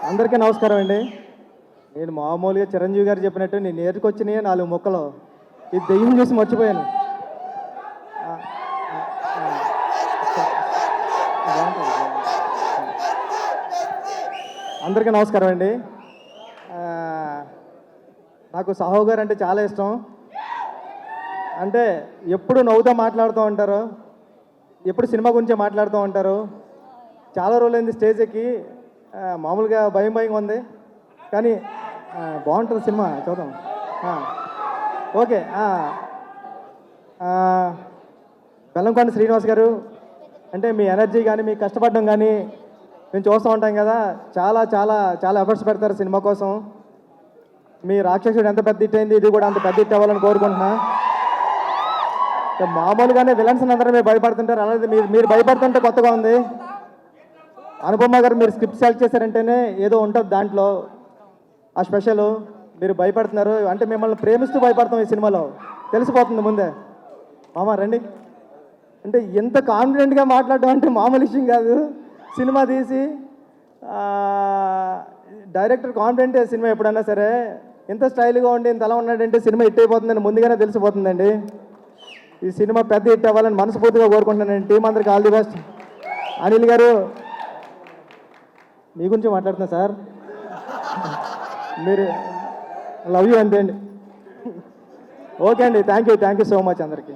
అందరికీ నమస్కారం అండి. నేను మామూలుగా చిరంజీవి గారు చెప్పినట్టు నేను నేర్చుకొచ్చినాయి 4 ముక్కలు. ఈ దెయ్యం చూసి మర్చిపోయాను. ఆ, ఆ, బాగుంటుంది. అందరికీ నమస్కారం అండి. ఆ, నాకు సాహు గారు అంటే చాలా ఇష్టం. అంటే ఎప్పుడు నవ్వుతూ మాట్లాడుతూ ఉంటారు, ఎప్పుడు సినిమా గురించే మాట్లాడుతూ ఉంటారు. చాలా రోజులైంది స్టేజ్ ఎక్కి. మామూలుగా భయం భయంగా ఉంది, కానీ బాగుంటుంది సినిమా, చూద్దాం. ఆ, ఓకే. బెల్లంకొండ శ్రీనివాస్ గారు, అంటే మీ ఎనర్జీ కానీ మీ కష్టపడడం కానీ మేము చూస్తూ ఉంటాం కదా. చాలా చాలా చాలా ఎఫర్ట్స్ పెడతారు సినిమా కోసం. మీ రాక్షసుడు ఎంత పెద్ద హిట్ అయింది, ఇది కూడా అంత పెద్ద హిట్ అవ్వాలని కోరుకుంటున్నా. మామూలుగానే విలన్స్ అందరూ మీరు భయపడుతుంటారు, అలాగే మీరు భయపడుతుంటే కొత్తగా ఉంది. అనుపమ గారు మీరు స్క్రిప్ట్ సెలెక్ట్ చేశారంటేనే ఏదో ఉంటుంది దాంట్లో ఆ స్పెషల్. మీరు భయపడుతున్నారు అంటే మిమ్మల్ని ప్రేమిస్తూ భయపడతాం ఈ సినిమాలో, తెలిసిపోతుంది ముందే. మామ రండి అంటే ఎంత కాన్ఫిడెంట్గా మాట్లాడడం అంటే మామూలు విషయం కాదు. సినిమా తీసి డైరెక్టర్ కాన్ఫిడెంటే సినిమా ఎప్పుడన్నా సరే. ఎంత స్టైల్గా ఉండి ఇంత అలా ఉన్నాడంటే సినిమా హిట్ అయిపోతుందని ముందుగానే తెలిసిపోతుందండి. ఈ సినిమా పెద్ద హిట్ అవ్వాలని మనస్ఫూర్తిగా కోరుకుంటున్నానండి. టీం అందరికి ఆల్ ది బెస్ట్. అనిల్ గారు మీ గురించి మాట్లాడుతున్నా సార్, మీరు లవ్ యూ అంతే అండి. ఓకే అండి, థ్యాంక్ యూ సో మచ్ అందరికీ.